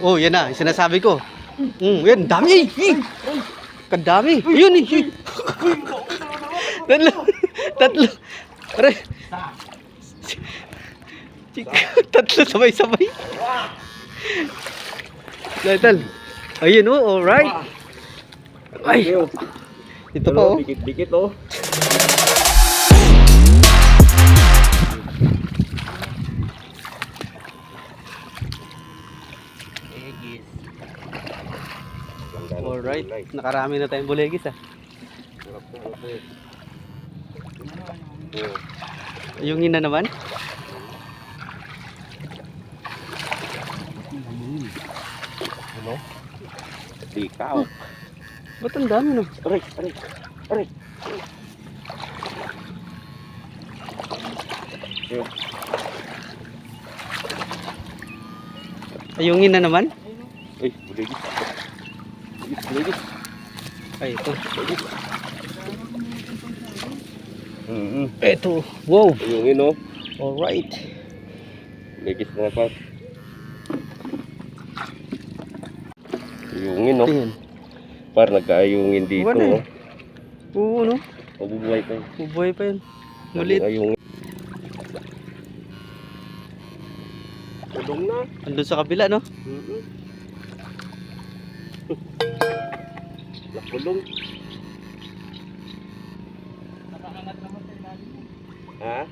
Oh, yan na, sinasabi ko. Yan, dami. Kadami. Yun eh. Tatlo. Tatlo. Aray. Tatlo sabay-sabay. Dahil. Ayun oh, alright. Ay. Ito pa oh. Dikit-dikit oh. Alright, nakarami na tayong bulegis ah. Yung ina naman. Ano? Ikaw. Ba't ang dami no? Aray. Ay, yung ina naman. Ay, bulegis. Ay, ito. Ito. Wow. Ayungin oh. Alright. Bulegis na pa. Ayungin oh. Tingin. Par nagkaayungin dito Wala eh. oh. Oo, no? Mabubuhay pa yun. Bubuhay pa yun. Mulit. Ayungin. Tulong na. Andun sa kabila, no? Nakulong. Ha?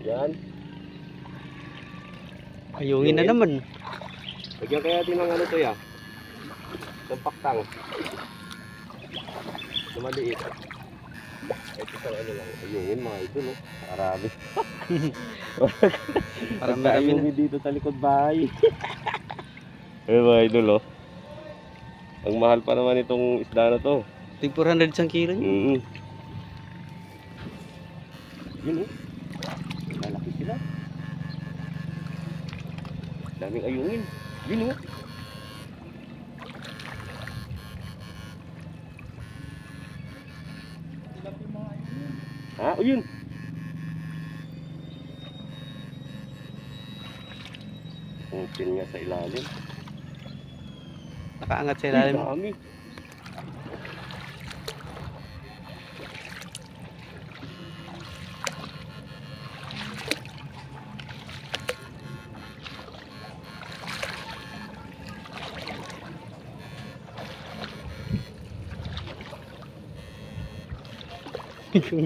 Yan. Ayungin na naman. Lagyan kaya din ng ano to ya. Ng paktang. Na maliit. Ito sa ano lang. Ayungin mga idol oh. Marami. Parang marami na. Ayungin dito sa likod bahay. Ayun mga idol oh. Ang mahal pa naman itong isda na to. Tig 400 isang kilo niya. Yun oh. Lalaki sila. Daming ayungin. Yun oh. Ha? O yun. Ang pin nga sa ilalim. Nakaangat sa ilalim. Dami.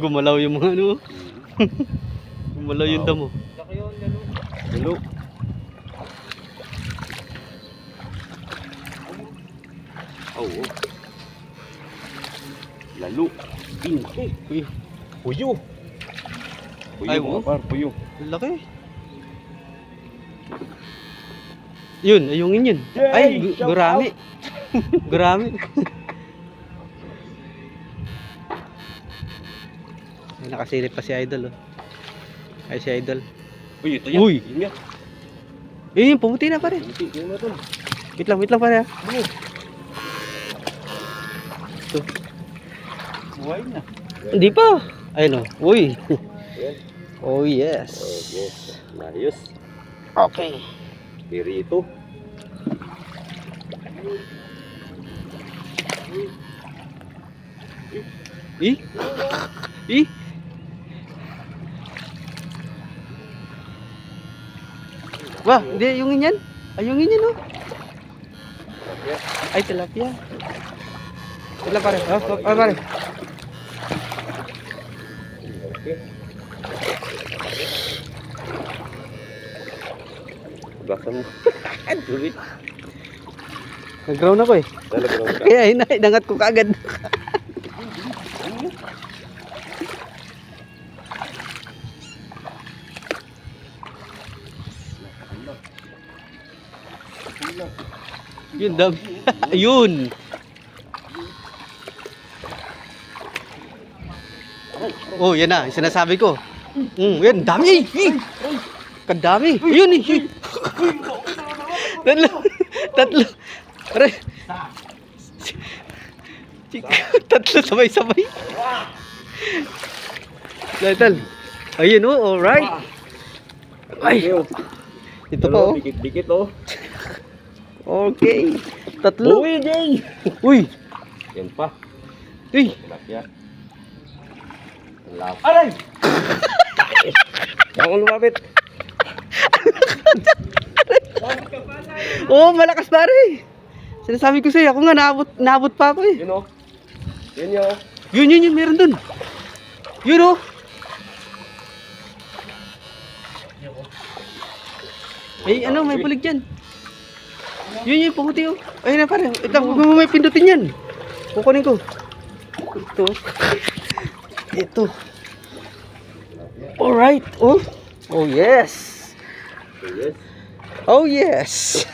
Gumalaw yung mga ano. Gumalaw yung damo. Laki yun, lalo. Oo. Lalo. Pinti. Uy, Puyo. Ay, Puyo, oh. par, puyo. laki. Yun, ayungin yun. Yay! Ay, Shout gurami. Gurami. Ay, nakasilip pa si Idol oh. Ay, si Idol. Uy, ito yan. Uy! Yun yan. Yun, pumuti na pare. Pinti, yun na ito. Wait lang pare. Ito. Buhay na. Hindi pa. Ayun oh. Uy. Yan. Oh yes. Yes. Ayos. Okay. Pirito. Eh? Eh? Wah, hindi ayungin yan. Ayungin yan oh. Ay, tilapia. Wala pare. Oh, pare. Okay. Basan mo. Aduh. Nag-ground ako eh. Talagang ka. Kaya inangat ko kaagad. Yun, dami. Ayun. Oh, yan na, sinasabi ko. Yan, dami. Kadami. Ayun eh. Tatlo. Aray. Tatlo sabay-sabay. Dahil. Ayun oh, alright. Ay. Ito pa oh. Dikit-dikit oh. Okay. Tatlo. Uy, Jay! Uy. Yan pa. Uy. Tilapia. Ang lap. Aray! Saan ko lumapit? Oh, malakas pare. Sinasabi ko sa'yo, ako nga naabot pa ako eh. Yun oh. Yun yun. Yun, meron dun. Yun oh. May bulig dyan. Yun yung puti oh. Ayun na pare. Ito, huwag mo may pindutin yan. Kukunin ko. Ito. Alright. Oh. Oh yes. Yes. Oh yes.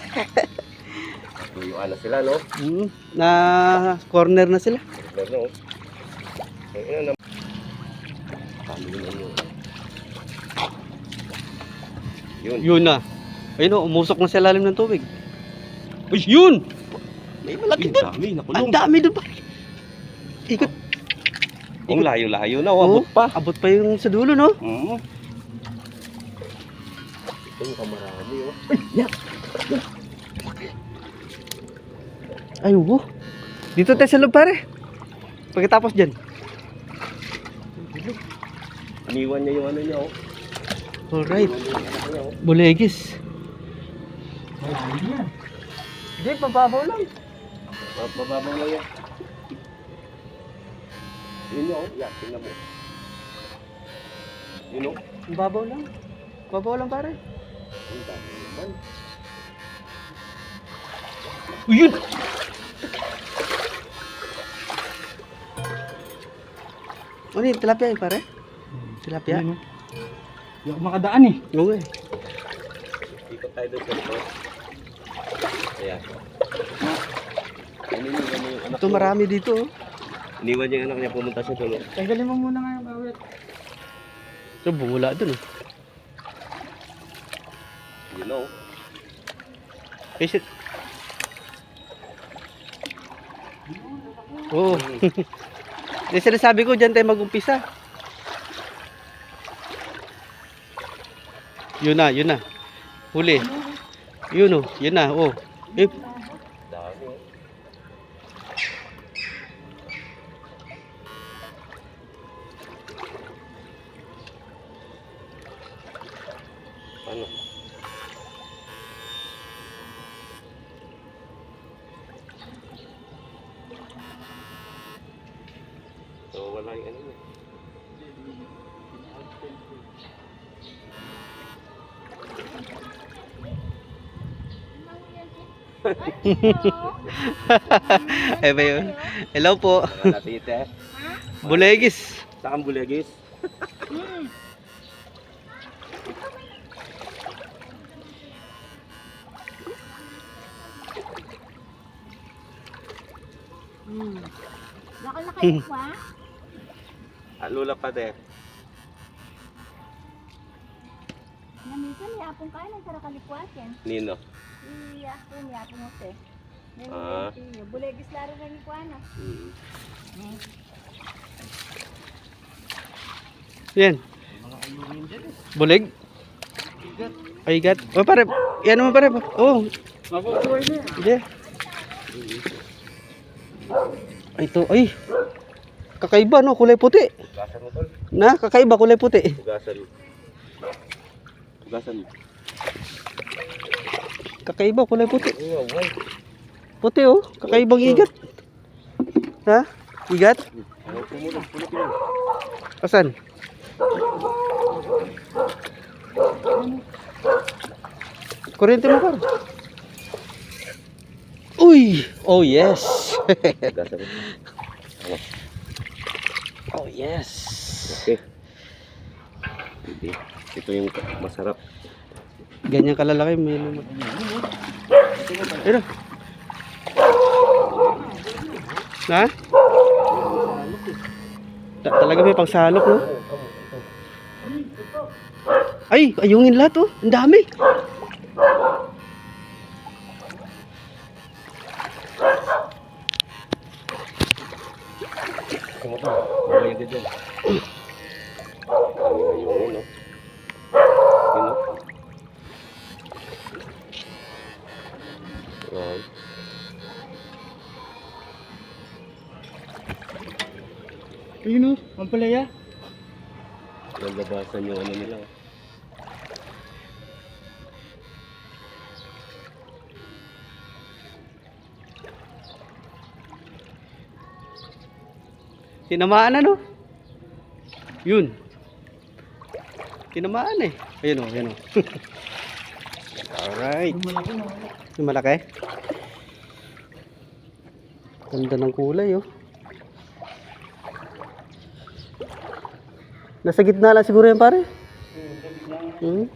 Tuyuan na sila, no? Na corner na sila. No? Ayun na. Yun. Yun na. Ayun oh, umusok na sa lalim ng tubig. Uy, yun! May malaki doon. Dami, Ang nakulong. dami doon pa. Ikot. Ang layo-layo na, abot pa. Abot pa yung sa dulo, no? Ito yung kamarami, oh. Ay, oo. Dito tayo sa loob, pare. Pagkatapos dyan. Iniwan niya yung ano niya, oh. Alright. Iniwan niya yung anak niya, oh. Bulegis. Hindi, pababaw lang. Mababaw lang yan. Yun yun, oh. Yan, tingnan mo. Yun, oh. Pababaw lang. Pababaw lang, pare. Ang dami naman. Uy, yun! Ano yun? Tilapia yun, pare? Tilapia? Hindi ako makadaan eh. Oo eh. Ikot tayo doon sa ito. Ayan. Iniwan mo yung anak Ito marami dito, oh. Iniwan yung anak niya, pumunta siya doon, oh. Tanggalin mo muna nga yung bawit. Ito, bumula dun, oh. You know. Is it? Oo. Yung sinasabi ko, dyan tayo mag-umpisa. Yun na. Huli. Yun oh, yun na, oh. Eh, Dami, oh. Ano? So, wala yung ano. ay ba yun? Hello po. Wala tite. Bulegis. Saan bulegis? Bakal na kayo pa? Lula pa de. Na minsan may apong kain ang sarap kalikwat yan. Nino. May apong mo te. Ah. Bulegis laro na ni Kuana. Yan. Buleg. Ay, gat. Oh, pare. Yan naman, pare. Oh. Mabubuhay niya. Hindi. Ay, ito. Ay. Kakaiba, no? Kulay puti. Hugasan mo, tol. Na, kakaiba, kulay puti. Hugasan mo. Hugasan mo. Kakaiba, kulay puti. Oh, wow. Puti, oh. Kakaibang igat. Ha? Igat? Pumulong, pulot. Asan? Kuryente mo, par. Uy! Oh, yes. Hugasan mo. Oh, yes. Okay. Hindi. Ito yung masarap. Ganyan kalalaki. May naman. Ayun. Ha? Talaga may pagsalok, no? Ay, ayungin lahat, oh. Ang dami. Kumato. Wala yung ganyan. Ayun, no? Yun, no? Yan. Ayun o, Pampalaya. Nalabasan yung ano nila. Tinamaan ano? Yun. Tinamaan eh. Ayun o, ayun o. Alright. Malaki no. Yung malaki. Ganda ng kulay oh. Nasa gitna lang siguro yan pare. Hmm.